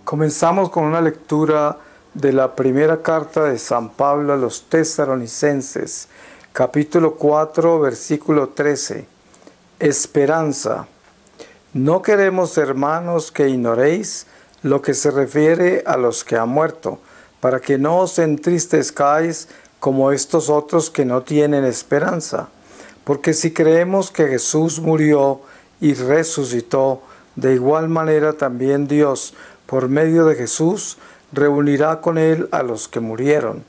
Comenzamos con una lectura de la primera carta de San Pablo a los Tesalonicenses, capítulo 4, versículo 13. Esperanza. No queremos, hermanos, que ignoréis lo que se refiere a los que han muerto, para que no os entristezcáis como estos otros que no tienen esperanza. Porque si creemos que Jesús murió y resucitó, de igual manera también Dios, por medio de Jesús, reunirá con él a los que murieron.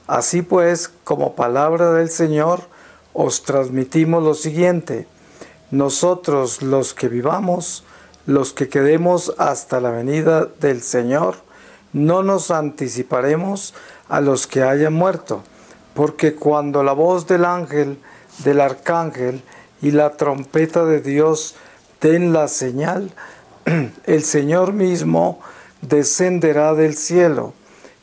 Así pues, como palabra del Señor, os transmitimos lo siguiente: nosotros, los que vivamos, los que quedemos hasta la venida del Señor, no nos anticiparemos a los que hayan muerto, porque cuando la voz del ángel, del arcángel y la trompeta de Dios den la señal, el Señor mismo descenderá del cielo,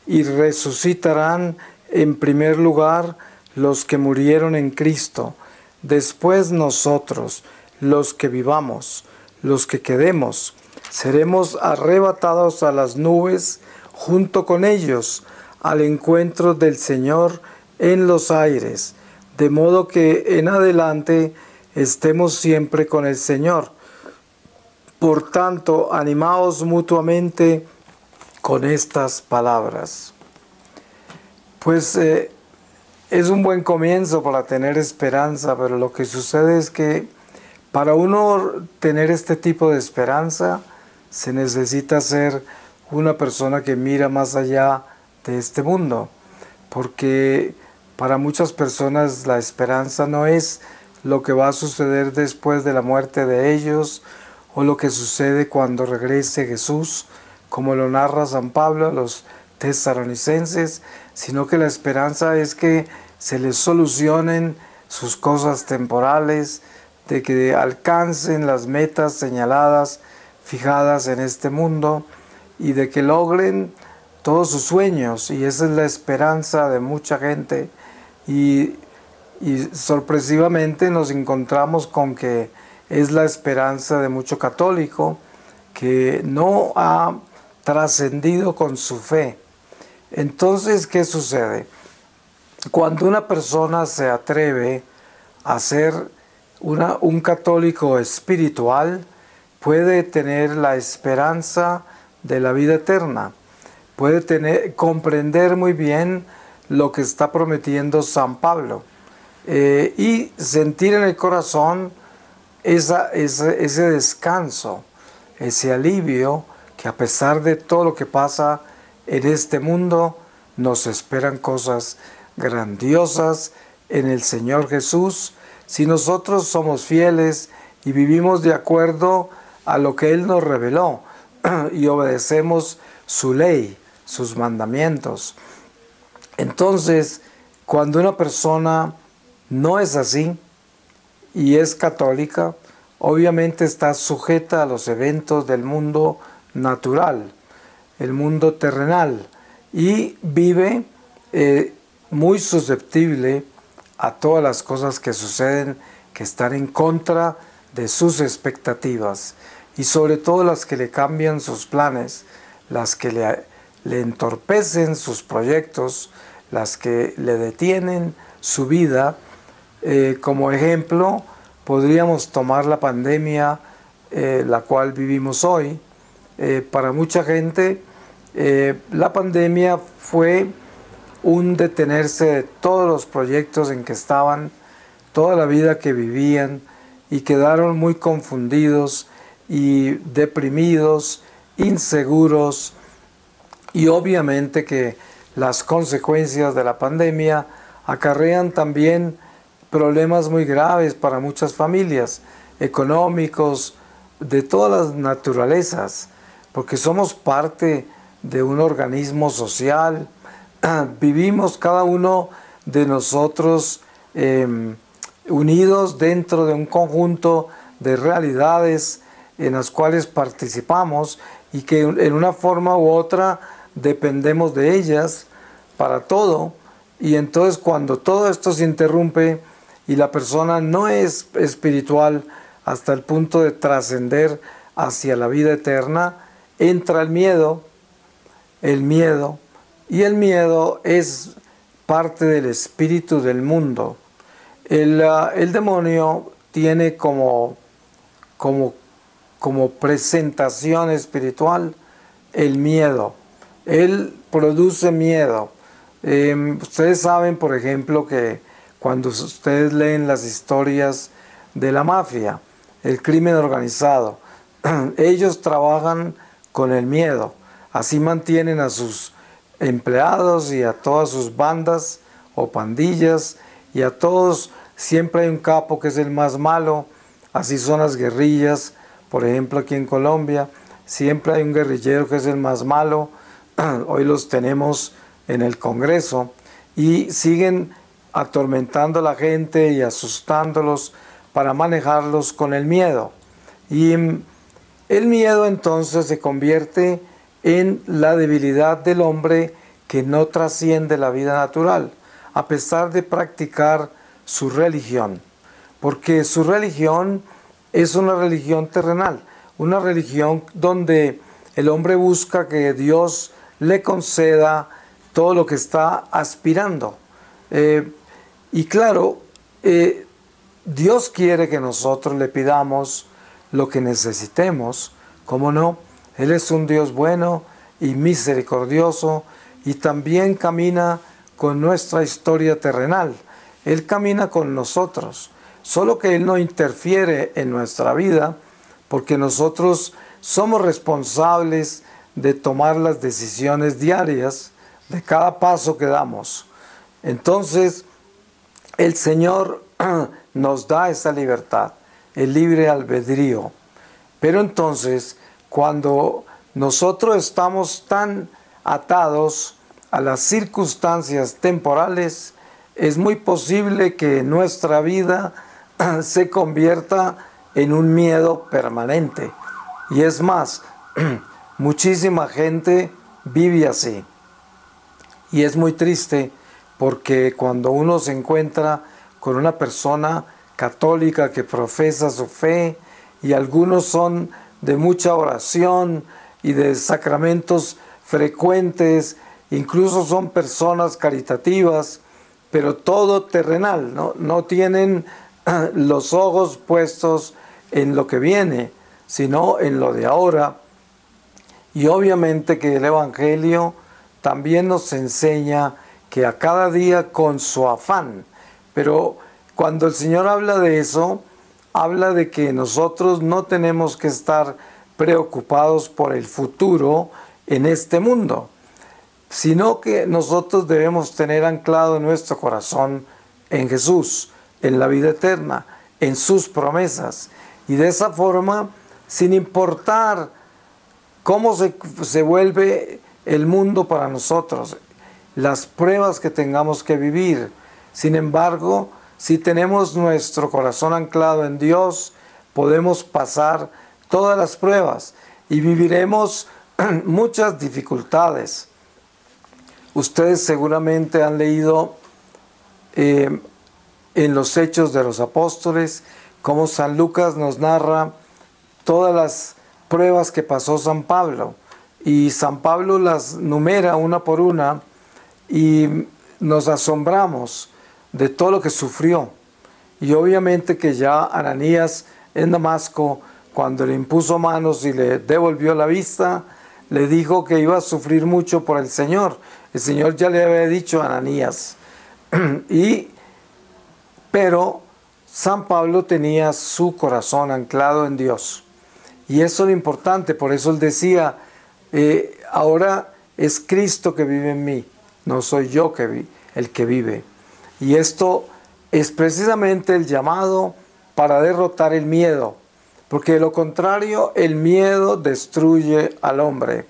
y resucitarán en primer lugar los que murieron en Cristo. Después nosotros, los que vivamos, los que quedemos, seremos arrebatados a las nubes junto con ellos al encuentro del Señor en los aires, de modo que en adelante estemos siempre con el Señor. Por tanto, animaos mutuamente con estas palabras. Pues es un buen comienzo para tener esperanza, pero lo que sucede es que para uno tener este tipo de esperanza se necesita ser una persona que mira más allá de este mundo, porque para muchas personas la esperanza no es lo que va a suceder después de la muerte de ellos o lo que sucede cuando regrese Jesús, como lo narra San Pablo a los tesalonicenses, sino que la esperanza es que se les solucionen sus cosas temporales, de que alcancen las metas señaladas, fijadas en este mundo, y de que logren todos sus sueños. Y esa es la esperanza de mucha gente. Y sorpresivamente nos encontramos con que es la esperanza de mucho católico que no ha trascendido con su fe. Entonces, ¿qué sucede? Cuando una persona se atreve a ser un católico espiritual, puede tener la esperanza de la vida eterna, puede comprender muy bien lo que está prometiendo San Pablo y sentir en el corazón ese descanso, ese alivio, que a pesar de todo lo que pasa en este mundo, nos esperan cosas grandiosas en el Señor Jesús, si nosotros somos fieles y vivimos de acuerdo a lo que Él nos reveló y obedecemos su ley, sus mandamientos. Entonces, cuando una persona no es así y es católica, obviamente está sujeta a los eventos del mundo natural, el mundo terrenal, y vive muy susceptible a todas las cosas que suceden, que están en contra de sus expectativas, y sobre todo las que le cambian sus planes, las que le entorpecen sus proyectos, las que le detienen su vida. Como ejemplo, podríamos tomar la pandemia, la cual vivimos hoy. Para mucha gente, la pandemia fue un detenerse de todos los proyectos en que estaban, toda la vida que vivían, y quedaron muy confundidos y deprimidos, inseguros, y obviamente que las consecuencias de la pandemia acarrean también problemas muy graves para muchas familias, económicos, de todas las naturalezas, porque somos parte de un organismo social, vivimos cada uno de nosotros unidos dentro de un conjunto de realidades en las cuales participamos y que en una forma u otra dependemos de ellas para todo. Y entonces cuando todo esto se interrumpe y la persona no es espiritual hasta el punto de trascender hacia la vida eterna, entra el miedo, el miedo, y el miedo es parte del espíritu del mundo. El demonio tiene como, como presentación espiritual el miedo. Él produce miedo. Ustedes saben, por ejemplo, que cuando ustedes leen las historias de la mafia, el crimen organizado, ellos trabajan con el miedo. Así mantienen a sus empleados y a todas sus bandas o pandillas, y a todos siempre hay un capo que es el más malo. Así son las guerrillas, por ejemplo aquí en Colombia, siempre hay un guerrillero que es el más malo. Hoy los tenemos en el Congreso y siguen atormentando a la gente y asustándolos para manejarlos con el miedo. Y el miedo entonces se convierte en la debilidad del hombre que no trasciende la vida natural, a pesar de practicar su religión. Porque su religión es una religión terrenal, una religión donde el hombre busca que Dios le conceda todo lo que está aspirando. Y claro, Dios quiere que nosotros le pidamos lo que necesitemos, ¿cómo no? Él es un Dios bueno y misericordioso, y también camina con nuestra historia terrenal. Él camina con nosotros, solo que Él no interfiere en nuestra vida, porque nosotros somos responsables de tomar las decisiones diarias de cada paso que damos. Entonces, el Señor nos da esa libertad, el libre albedrío. Pero entonces, cuando nosotros estamos tan atados a las circunstancias temporales, es muy posible que nuestra vida se convierta en un miedo permanente. Y es más, muchísima gente vive así. Y es muy triste porque cuando uno se encuentra con una persona católica que profesa su fe, y algunos son de mucha oración y de sacramentos frecuentes, incluso son personas caritativas, pero todo terrenal, no tienen los ojos puestos en lo que viene, sino en lo de ahora. Y obviamente que el Evangelio también nos enseña que a cada día con su afán. Pero cuando el Señor habla de eso, habla de que nosotros no tenemos que estar preocupados por el futuro en este mundo, sino que nosotros debemos tener anclado nuestro corazón en Jesús, en la vida eterna, en sus promesas. Y de esa forma, sin importar cómo se vuelve el mundo para nosotros, las pruebas que tengamos que vivir, sin embargo, si tenemos nuestro corazón anclado en Dios, podemos pasar todas las pruebas y viviremos muchas dificultades. Ustedes seguramente han leído en los Hechos de los Apóstoles cómo San Lucas nos narra todas las pruebas que pasó San Pablo, y San Pablo las numera una por una y nos asombramos de todo lo que sufrió. Y obviamente que ya Ananías en Damasco, cuando le impuso manos y le devolvió la vista, le dijo que iba a sufrir mucho por el Señor. El Señor ya le había dicho a Ananías. Pero San Pablo tenía su corazón anclado en Dios. Y eso es lo importante. Por eso él decía, ahora es Cristo que vive en mí, no soy yo el que vive. Y esto es precisamente el llamado para derrotar el miedo, porque de lo contrario el miedo destruye al hombre,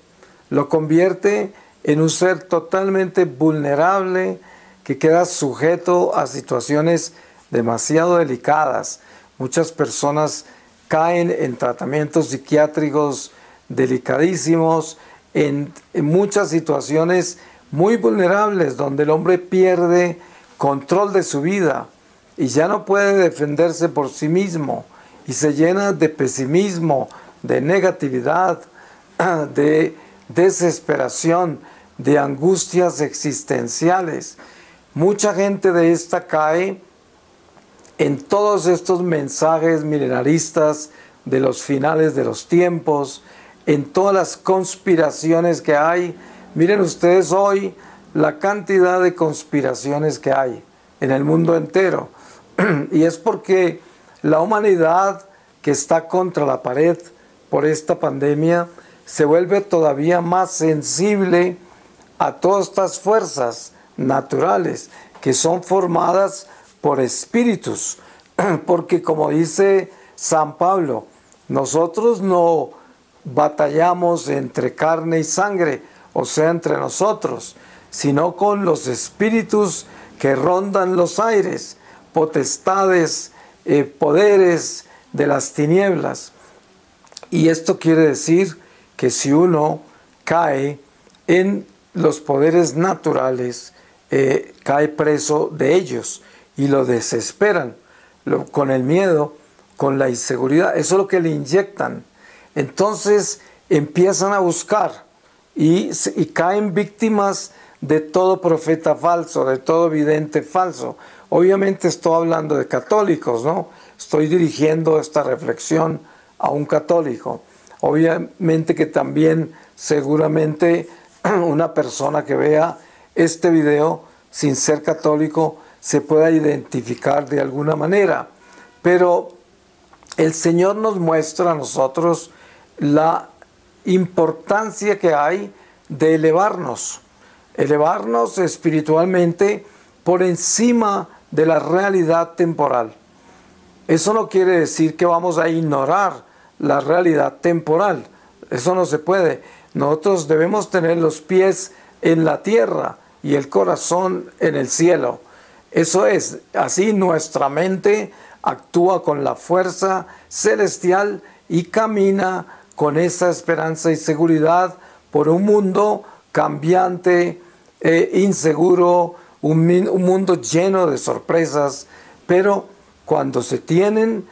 lo convierte en un ser totalmente vulnerable que queda sujeto a situaciones demasiado delicadas. Muchas personas caen en tratamientos psiquiátricos delicadísimos, en muchas situaciones muy vulnerables donde el hombre pierde control de su vida y ya no puede defenderse por sí mismo y se llena de pesimismo, de negatividad, de desesperación, de angustias existenciales. Mucha gente de esta cae en todos estos mensajes milenaristas de los finales de los tiempos, en todas las conspiraciones que hay. Miren ustedes hoy la cantidad de conspiraciones que hay en el mundo entero. Y es porque la humanidad, que está contra la pared por esta pandemia, se vuelve todavía más sensible a todas estas fuerzas naturales que son formadas por espíritus. Porque como dice San Pablo, nosotros no batallamos entre carne y sangre, o sea, entre nosotros, sino con los espíritus que rondan los aires, potestades, poderes de las tinieblas. Y esto quiere decir que si uno cae en los poderes naturales, cae preso de ellos y lo desesperan con el miedo, con la inseguridad. Eso es lo que le inyectan. Entonces empiezan a buscar y caen víctimas de todo profeta falso, de todo vidente falso. Obviamente estoy hablando de católicos, ¿no? Estoy dirigiendo esta reflexión a un católico. Obviamente que también seguramente una persona que vea este video sin ser católico se pueda identificar de alguna manera. Pero el Señor nos muestra a nosotros la importancia que hay de elevarnos espiritualmente por encima de la realidad temporal. Eso no quiere decir que vamos a ignorar la realidad temporal. Eso no se puede. Nosotros debemos tener los pies en la tierra y el corazón en el cielo. Eso es, así nuestra mente actúa con la fuerza celestial y camina con esa esperanza y seguridad por un mundo cambiante, inseguro, un mundo lleno de sorpresas. Pero cuando se tienen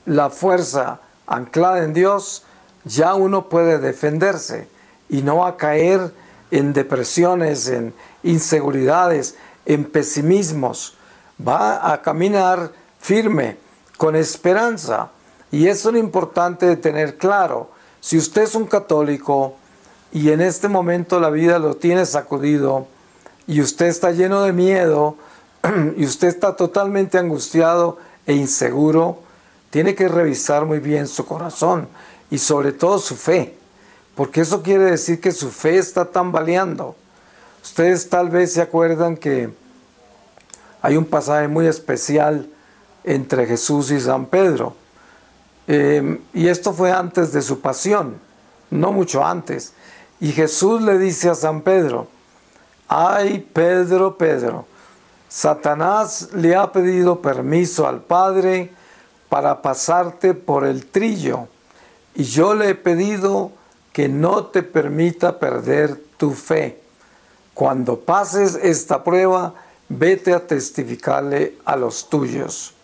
la fuerza anclada en Dios, ya uno puede defenderse y no va a caer en depresiones, en inseguridades, en pesimismos. Va a caminar firme, con esperanza. Y eso es lo importante de tener claro. Si usted es un católico y en este momento la vida lo tiene sacudido y usted está lleno de miedo y usted está totalmente angustiado e inseguro, tiene que revisar muy bien su corazón y sobre todo su fe, porque eso quiere decir que su fe está tambaleando. Ustedes tal vez se acuerdan que hay un pasaje muy especial entre Jesús y San Pedro, y esto fue antes de su pasión, no mucho antes. Y Jesús le dice a San Pedro: ay, Pedro, Pedro, Satanás le ha pedido permiso al Padre para pasarte por el trillo, y yo le he pedido que no te permita perder tu fe. Cuando pases esta prueba, vete a testificarle a los tuyos.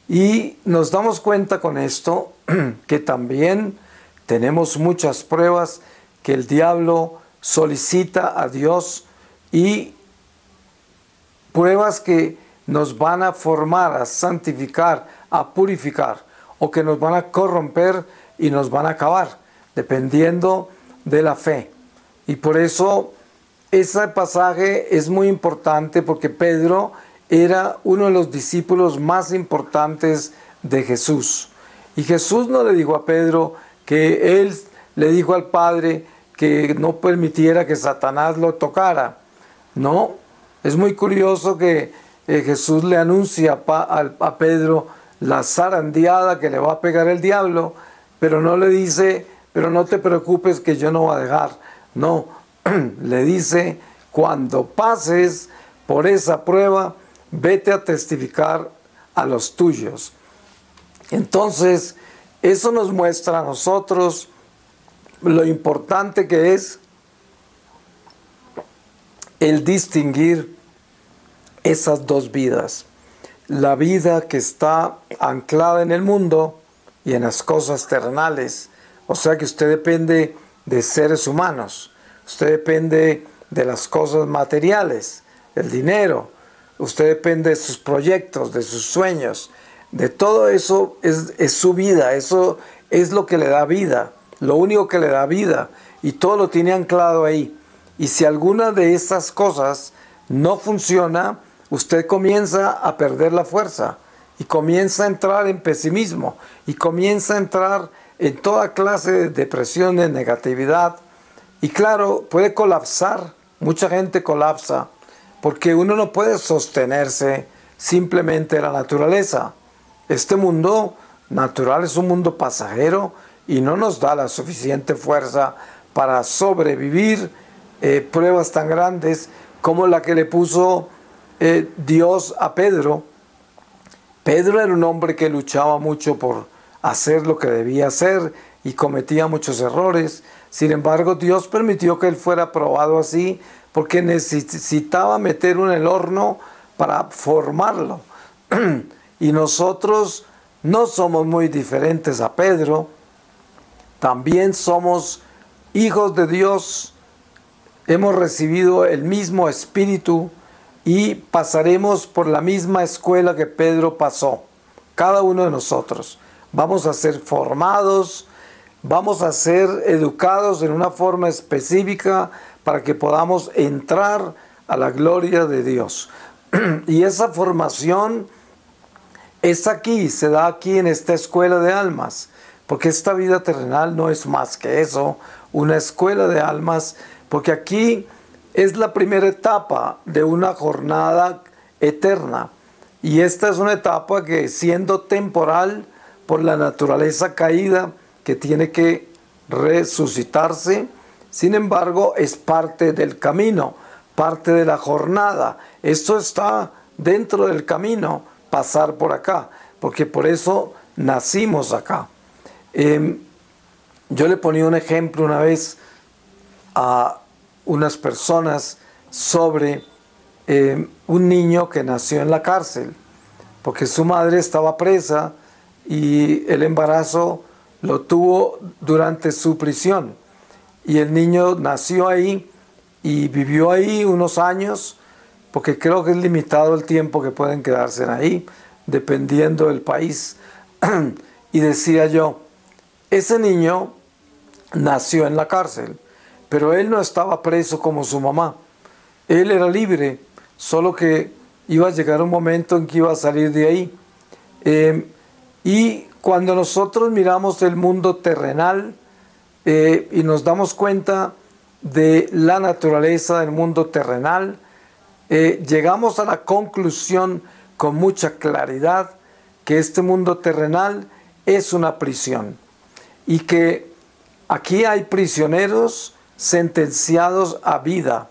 Y nos damos cuenta con esto que también tenemos muchas pruebas que el diablo solicita a Dios, y pruebas que nos van a formar, a santificar, a purificar, o que nos van a corromper y nos van a acabar, dependiendo de la fe. Y por eso ese pasaje es muy importante, porque Pedro era uno de los discípulos más importantes de Jesús. Y Jesús no le dijo a Pedro que él le dijo al Padre que no permitiera que Satanás lo tocara. No, es muy curioso que Jesús le anuncia a Pedro la zarandeada que le va a pegar el diablo, pero no le dice: pero no te preocupes que yo no voy a dejar. No, le dice: cuando pases por esa prueba, vete a testificar a los tuyos. Entonces, eso nos muestra a nosotros lo importante que es el distinguir esas dos vidas. La vida que está anclada en el mundo y en las cosas terrenales. O sea que usted depende de seres humanos. Usted depende de las cosas materiales, del dinero. Usted depende de sus proyectos, de sus sueños. De todo eso es su vida. Eso es lo que le da vida. Lo único que le da vida. Y todo lo tiene anclado ahí. Y si alguna de estas cosas no funciona, usted comienza a perder la fuerza. Y comienza a entrar en pesimismo. Y comienza a entrar en toda clase de depresiones, negatividad. Y claro, puede colapsar. Mucha gente colapsa. Porque uno no puede sostenerse simplemente de la naturaleza. Este mundo natural es un mundo pasajero y no nos da la suficiente fuerza para sobrevivir pruebas tan grandes como la que le puso Dios a Pedro. Pedro era un hombre que luchaba mucho por hacer lo que debía hacer y cometía muchos errores. Sin embargo, Dios permitió que él fuera probado así porque necesitaba meter en el horno para formarlo. Y nosotros no somos muy diferentes a Pedro. También somos hijos de Dios. Hemos recibido el mismo espíritu y pasaremos por la misma escuela que Pedro pasó. Cada uno de nosotros. Vamos a ser formados, vamos a ser educados en una forma específica para que podamos entrar a la gloria de Dios. Y esa formación es aquí, se da aquí en esta escuela de almas, porque esta vida terrenal no es más que eso, una escuela de almas, porque aquí es la primera etapa de una jornada eterna. Y esta es una etapa que, siendo temporal por la naturaleza caída, que tiene que resucitarse, sin embargo, es parte del camino, parte de la jornada. Esto está dentro del camino, pasar por acá, porque por eso nacimos acá. Yo le ponía un ejemplo una vez a unas personas sobre un niño que nació en la cárcel, porque su madre estaba presa y el embarazo lo tuvo durante su prisión. Y el niño nació ahí y vivió ahí unos años, porque creo que es limitado el tiempo que pueden quedarse ahí, dependiendo del país. Y decía yo, ese niño nació en la cárcel, pero él no estaba preso como su mamá. Él era libre, solo que iba a llegar un momento en que iba a salir de ahí. Y cuando nosotros miramos el mundo terrenal y nos damos cuenta de la naturaleza del mundo terrenal, llegamos a la conclusión con mucha claridad que este mundo terrenal es una prisión y que aquí hay prisioneros sentenciados a vida,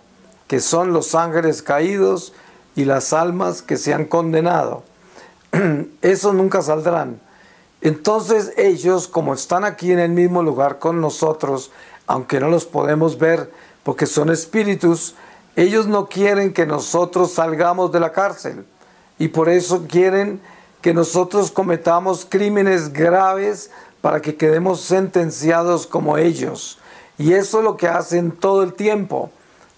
que son los ángeles caídos y las almas que se han condenado. Esos nunca saldrán. Entonces ellos, como están aquí en el mismo lugar con nosotros, aunque no los podemos ver porque son espíritus, ellos no quieren que nosotros salgamos de la cárcel. Y por eso quieren que nosotros cometamos crímenes graves para que quedemos sentenciados como ellos. Y eso es lo que hacen todo el tiempo.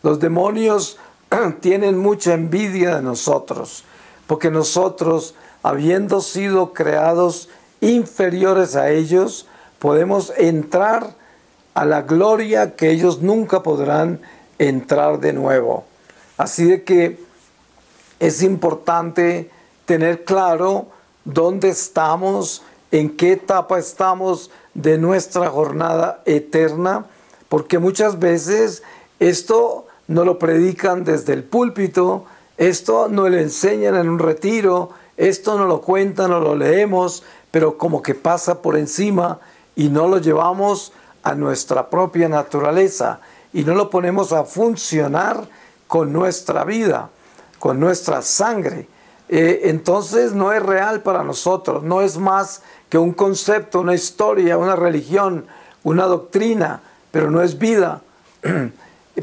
Los demonios tienen mucha envidia de nosotros, porque nosotros, habiendo sido creados inferiores a ellos, podemos entrar a la gloria que ellos nunca podrán entrar de nuevo. Así de que es importante tener claro dónde estamos, en qué etapa estamos de nuestra jornada eterna, porque muchas veces esto no lo predican desde el púlpito, esto no lo enseñan en un retiro, esto no lo cuentan, no lo leemos, pero como que pasa por encima y no lo llevamos a nuestra propia naturaleza y no lo ponemos a funcionar con nuestra vida, con nuestra sangre. Entonces no es real para nosotros, no es más que un concepto, una historia, una religión, una doctrina, pero no es vida.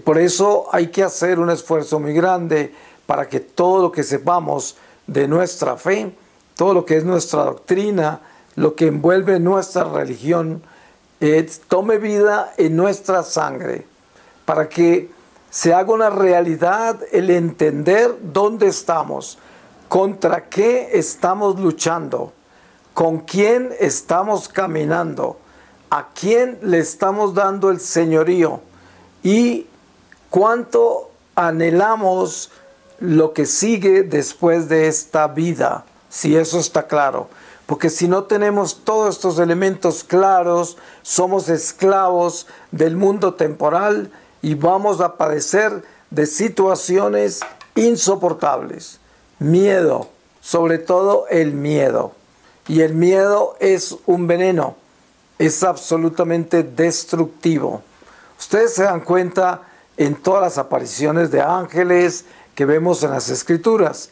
Por eso hay que hacer un esfuerzo muy grande para que todo lo que sepamos de nuestra fe, todo lo que es nuestra doctrina, lo que envuelve nuestra religión, tome vida en nuestra sangre, para que se haga una realidad el entender dónde estamos, contra qué estamos luchando, con quién estamos caminando, a quién le estamos dando el señorío y cuánto anhelamos lo que sigue después de esta vida, si eso está claro. Porque si no tenemos todos estos elementos claros, somos esclavos del mundo temporal y vamos a padecer de situaciones insoportables. Miedo, sobre todo el miedo. Y el miedo es un veneno, es absolutamente destructivo. Ustedes se dan cuenta en todas las apariciones de ángeles que vemos en las Escrituras,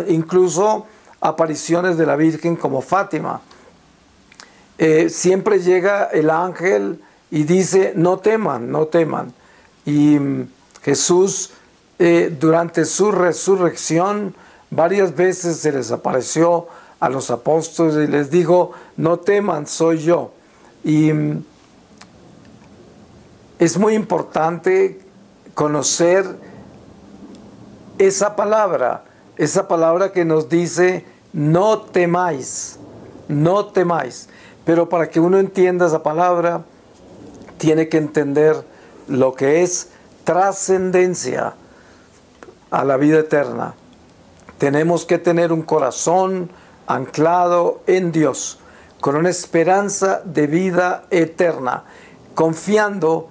incluso apariciones de la Virgen como Fátima. Siempre llega el ángel y dice, no teman, no teman. Y Jesús, durante su resurrección, varias veces se les apareció a los apóstoles y les dijo, no teman, soy yo. Y es muy importante conocer esa palabra que nos dice, no temáis, no temáis. Pero para que uno entienda esa palabra, tiene que entender lo que es trascendencia a la vida eterna. Tenemos que tener un corazón anclado en Dios, con una esperanza de vida eterna, confiando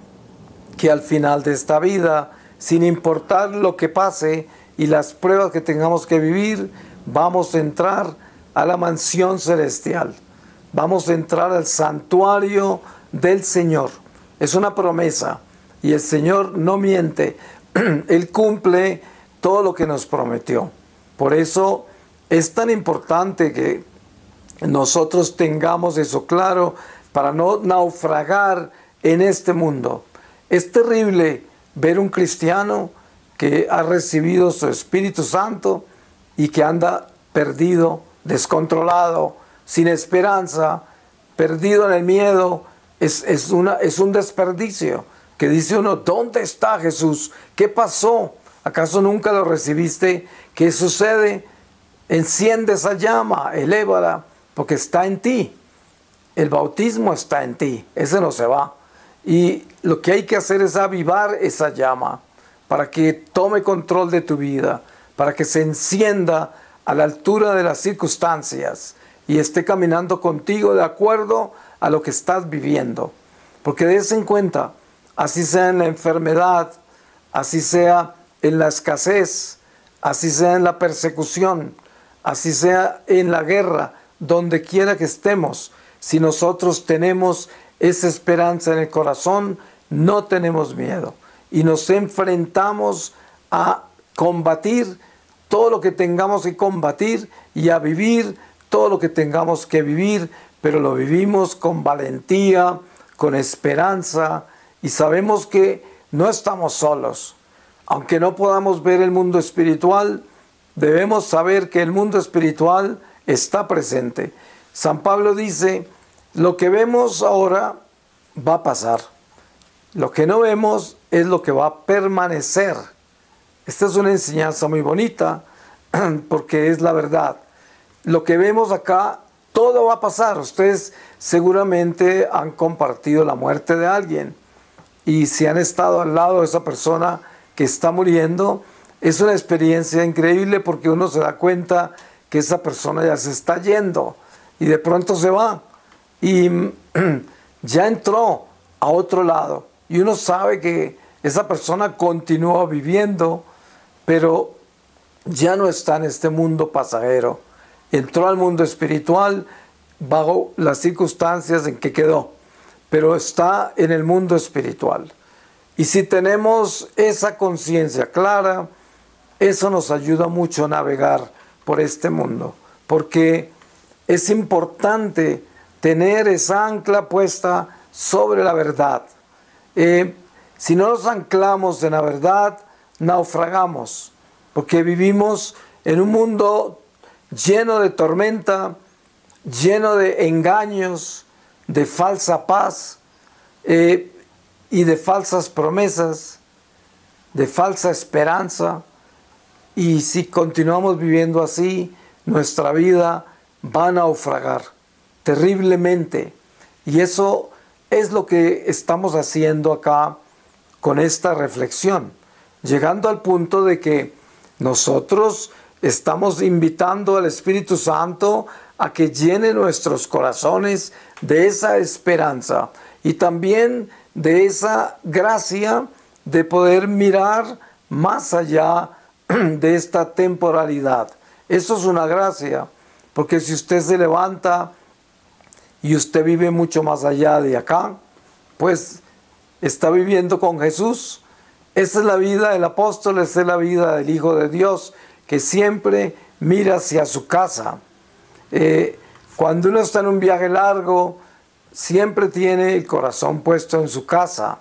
que al final de esta vida, sin importar lo que pase y las pruebas que tengamos que vivir, vamos a entrar a la mansión celestial. Vamos a entrar al santuario del Señor. Es una promesa y el Señor no miente. Él cumple todo lo que nos prometió. Por eso es tan importante que nosotros tengamos eso claro para no naufragar en este mundo. Es terrible ver un cristiano que ha recibido su Espíritu Santo y que anda perdido, descontrolado, sin esperanza, perdido en el miedo. Es un desperdicio que dice uno, ¿dónde está Jesús? ¿Qué pasó? ¿Acaso nunca lo recibiste? ¿Qué sucede? Enciende esa llama, elévala, porque está en ti. El bautismo está en ti, ese no se va. Y lo que hay que hacer es avivar esa llama para que tome control de tu vida, para que se encienda a la altura de las circunstancias y esté caminando contigo de acuerdo a lo que estás viviendo. Porque des en cuenta, así sea en la enfermedad, así sea en la escasez, así sea en la persecución, así sea en la guerra, donde quiera que estemos, si nosotros tenemos esa esperanza en el corazón, no tenemos miedo y nos enfrentamos a combatir todo lo que tengamos que combatir y a vivir todo lo que tengamos que vivir, pero lo vivimos con valentía, con esperanza y sabemos que no estamos solos. Aunque no podamos ver el mundo espiritual, debemos saber que el mundo espiritual está presente. San Pablo dice, lo que vemos ahora va a pasar. Lo que no vemos es lo que va a permanecer. Esta es una enseñanza muy bonita porque es la verdad. Lo que vemos acá, todo va a pasar. Ustedes seguramente han compartido la muerte de alguien y si han estado al lado de esa persona que está muriendo, es una experiencia increíble porque uno se da cuenta que esa persona ya se está yendo y de pronto se va y ya entró a otro lado y uno sabe que esa persona continúa viviendo, pero ya no está en este mundo pasajero. Entró al mundo espiritual bajo las circunstancias en que quedó, pero está en el mundo espiritual. Y si tenemos esa conciencia clara, eso nos ayuda mucho a navegar por este mundo, porque es importante tener esa ancla puesta sobre la verdad. Si no nos anclamos en la verdad, naufragamos, porque vivimos en un mundo lleno de tormenta, lleno de engaños, de falsa paz, y de falsas promesas, de falsa esperanza. Y si continuamos viviendo así, nuestra vida va a naufragar terriblemente. Y eso es lo que estamos haciendo acá con esta reflexión, llegando al punto de que nosotros estamos invitando al Espíritu Santo a que llene nuestros corazones de esa esperanza y también de esa gracia de poder mirar más allá de esta temporalidad. Eso es una gracia, porque si usted se levanta y usted vive mucho más allá de acá, pues está viviendo con Jesús. Esa es la vida del apóstol, esa es la vida del Hijo de Dios, que siempre mira hacia su casa. Cuando uno está en un viaje largo, siempre tiene el corazón puesto en su casa.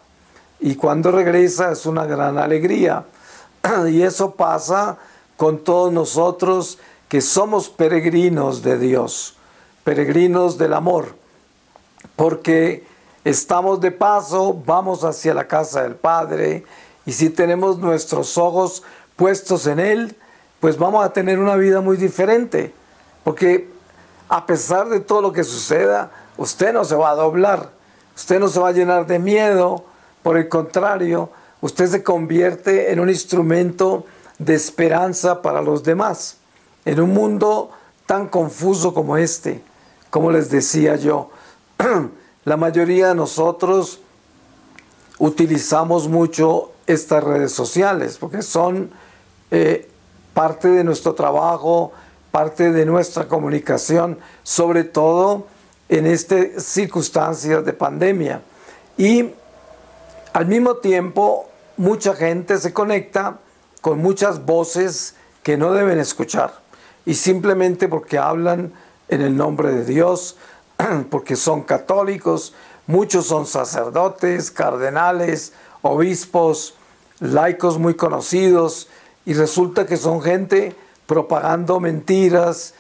Y cuando regresa es una gran alegría. Y eso pasa con todos nosotros que somos peregrinos de Dios, peregrinos del amor, porque estamos de paso, vamos hacia la casa del Padre, y si tenemos nuestros ojos puestos en Él, pues vamos a tener una vida muy diferente, porque a pesar de todo lo que suceda, usted no se va a doblar, usted no se va a llenar de miedo, por el contrario, usted se convierte en un instrumento de esperanza para los demás, en un mundo tan confuso como este. Como les decía yo, la mayoría de nosotros utilizamos mucho estas redes sociales porque son parte de nuestro trabajo, parte de nuestra comunicación, sobre todo en estas circunstancias de pandemia. Y al mismo tiempo, mucha gente se conecta con muchas voces que no deben escuchar, y simplemente porque hablan en el nombre de Dios, porque son católicos, muchos son sacerdotes, cardenales, obispos, laicos muy conocidos, y resulta que son gente propagando mentiras,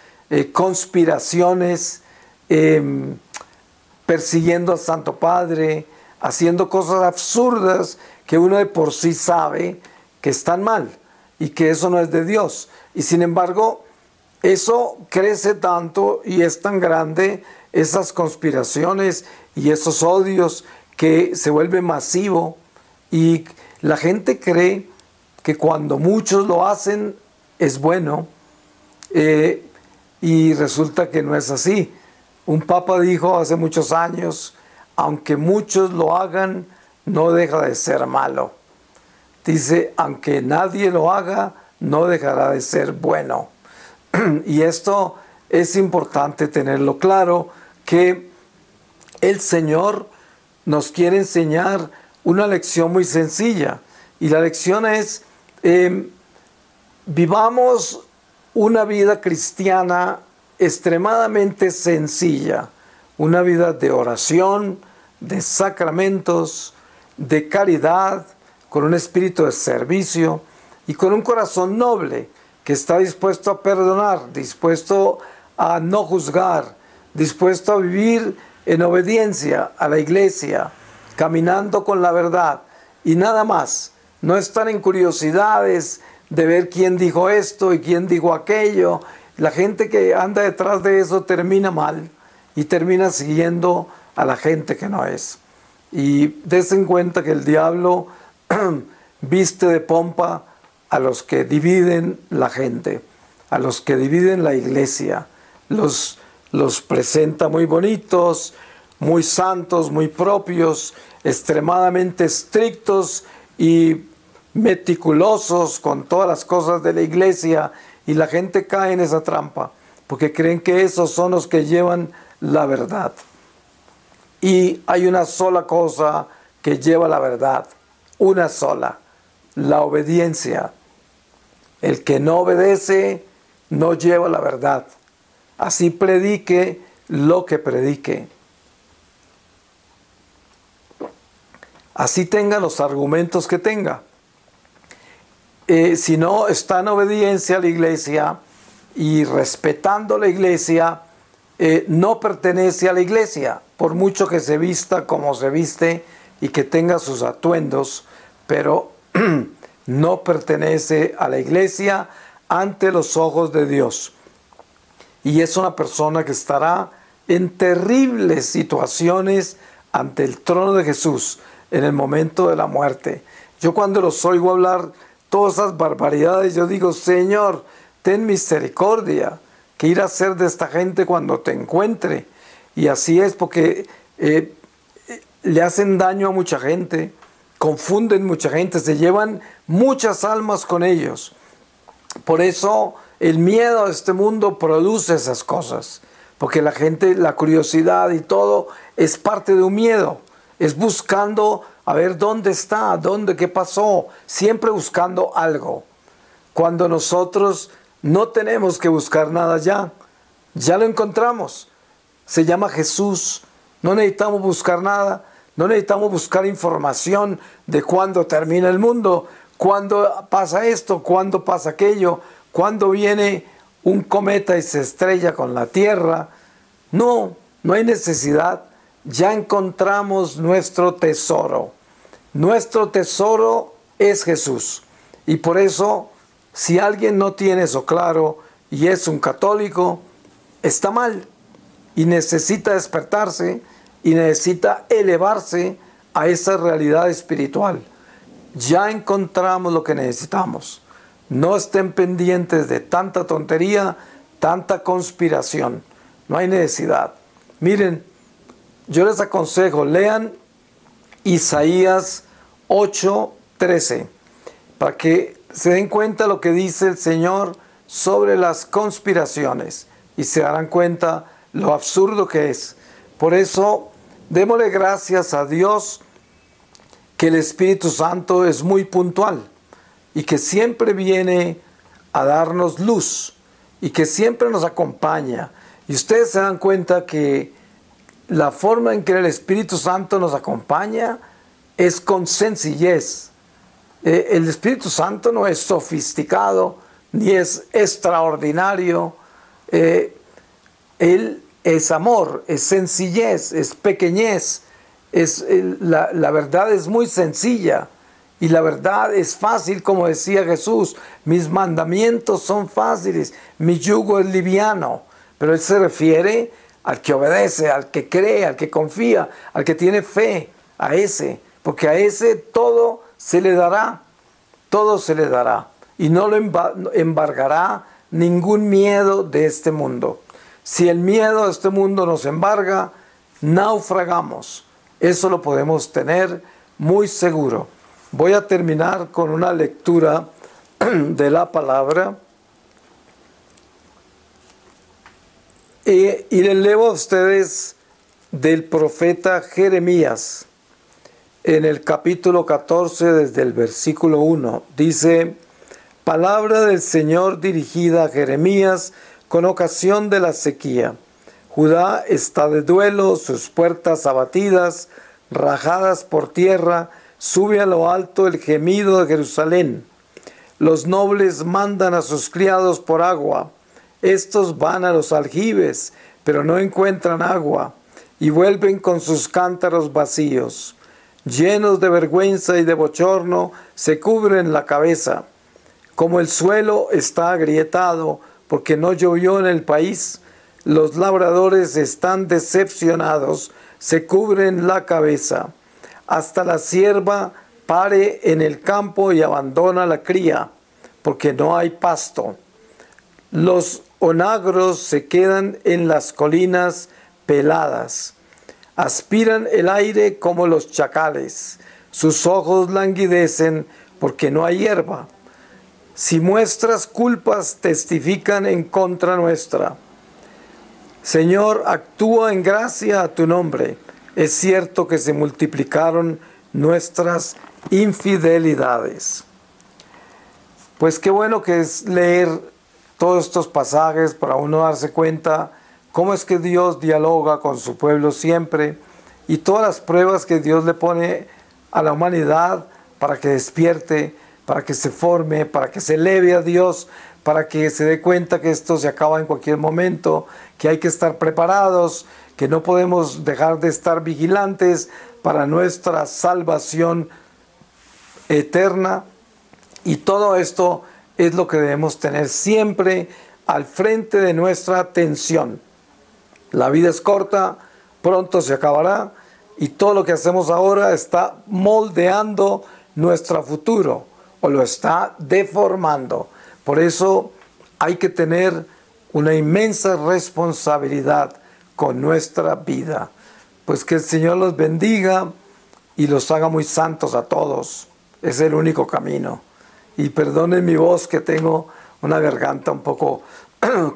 conspiraciones, persiguiendo al Santo Padre, haciendo cosas absurdas que uno de por sí sabe que están mal y que eso no es de Dios. Y sin embargo, eso crece tanto y es tan grande, esas conspiraciones y esos odios, que se vuelve masivo, y la gente cree que cuando muchos lo hacen es bueno, y resulta que no es así. Un papa dijo hace muchos años: aunque muchos lo hagan, no deja de ser malo. Dice, aunque nadie lo haga, no dejará de ser bueno. Y esto es importante tenerlo claro, que el Señor nos quiere enseñar una lección muy sencilla. Y la lección es, vivamos una vida cristiana extremadamente sencilla, una vida de oración, de sacramentos, de caridad, con un espíritu de servicio y con un corazón noble que está dispuesto a perdonar, dispuesto a no juzgar, dispuesto a vivir en obediencia a la iglesia, caminando con la verdad y nada más. No estar en curiosidades de ver quién dijo esto y quién dijo aquello. La gente que anda detrás de eso termina mal y termina siguiendo a la gente que no es. Y dense en cuenta que el diablo viste de pompa a los que dividen la gente, a los que dividen la iglesia. Los presenta muy bonitos, muy santos, muy propios, extremadamente estrictos y meticulosos con todas las cosas de la iglesia, y la gente cae en esa trampa porque creen que esos son los que llevan la verdad. Y hay una sola cosa que lleva la verdad, una sola: la obediencia. El que no obedece no lleva la verdad, así predique lo que predique, así tenga los argumentos que tenga. Si no está en obediencia a la iglesia y respetando la iglesia, no pertenece a la iglesia, por mucho que se vista como se viste y que tenga sus atuendos, pero no pertenece a la iglesia ante los ojos de Dios. Y es una persona que estará en terribles situaciones ante el trono de Jesús en el momento de la muerte. Yo cuando los oigo hablar todas esas barbaridades, yo digo, Señor, ten misericordia, ¿qué irá a hacer de esta gente cuando te encuentre? Y así es, porque le hacen daño a mucha gente, confunden mucha gente, se llevan muchas almas con ellos. Por eso el miedo a este mundo produce esas cosas, porque la gente, la curiosidad y todo es parte de un miedo, es buscando a ver dónde está, qué pasó, siempre buscando algo. Cuando nosotros no tenemos que buscar nada ya lo encontramos. Se llama Jesús, no necesitamos buscar nada, no necesitamos buscar información de cuándo termina el mundo, cuándo pasa esto, cuándo pasa aquello, cuándo viene un cometa y se estrella con la Tierra. No hay necesidad. Ya encontramos nuestro tesoro. Nuestro tesoro es Jesús. Y por eso, si alguien no tiene eso claro y es un católico, está mal y necesita despertarse y necesita elevarse a esa realidad espiritual. Ya encontramos lo que necesitamos. No estén pendientes de tanta tontería, tanta conspiración. No hay necesidad. Miren, yo les aconsejo, lean Isaías 8:13, para que se den cuenta lo que dice el Señor sobre las conspiraciones y se darán cuenta lo absurdo que es. Por eso, démosle gracias a Dios que el Espíritu Santo es muy puntual y que siempre viene a darnos luz y que siempre nos acompaña. Y ustedes se dan cuenta que la forma en que el Espíritu Santo nos acompaña es con sencillez. El Espíritu Santo no es sofisticado ni es extraordinario. Él es amor, es sencillez, es pequeñez. La verdad es muy sencilla y la verdad es fácil, como decía Jesús. Mis mandamientos son fáciles, mi yugo es liviano. Pero Él se refiere al que obedece, al que cree, al que confía, al que tiene fe, a ese. Porque a ese todo se le dará y no lo embargará ningún miedo de este mundo. Si el miedo de este mundo nos embarga, naufragamos. Eso lo podemos tener muy seguro. Voy a terminar con una lectura de la palabra y les leo a ustedes del profeta Jeremías. En el capítulo 14, desde el versículo 1, dice: palabra del Señor dirigida a Jeremías con ocasión de la sequía. Judá está de duelo, sus puertas abatidas, rajadas por tierra, sube a lo alto el gemido de Jerusalén. Los nobles mandan a sus criados por agua. Estos van a los aljibes, pero no encuentran agua, y vuelven con sus cántaros vacíos. Llenos de vergüenza y de bochorno, se cubren la cabeza. Como el suelo está agrietado, porque no llovió en el país, los labradores están decepcionados, se cubren la cabeza. Hasta la sierva pare en el campo y abandona la cría, porque no hay pasto. Los onagros se quedan en las colinas peladas. Aspiran el aire como los chacales. Sus ojos languidecen porque no hay hierba. Si nuestras culpas testifican en contra nuestra. Señor, actúa en gracia a tu nombre. Es cierto que se multiplicaron nuestras infidelidades. Pues qué bueno que es leer todos estos pasajes para uno darse cuenta cómo es que Dios dialoga con su pueblo siempre y todas las pruebas que Dios le pone a la humanidad para que despierte, para que se forme, para que se eleve a Dios, para que se dé cuenta que esto se acaba en cualquier momento, que hay que estar preparados, que no podemos dejar de estar vigilantes para nuestra salvación eterna. Y todo esto es lo que debemos tener siempre al frente de nuestra atención. La vida es corta, pronto se acabará, y todo lo que hacemos ahora está moldeando nuestro futuro o lo está deformando. Por eso hay que tener una inmensa responsabilidad con nuestra vida. Pues que el Señor los bendiga y los haga muy santos a todos. Es el único camino. Y perdonen mi voz, que tengo una garganta un poco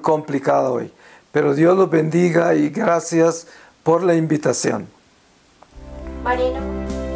complicada hoy. Pero Dios los bendiga y gracias por la invitación. Mariano.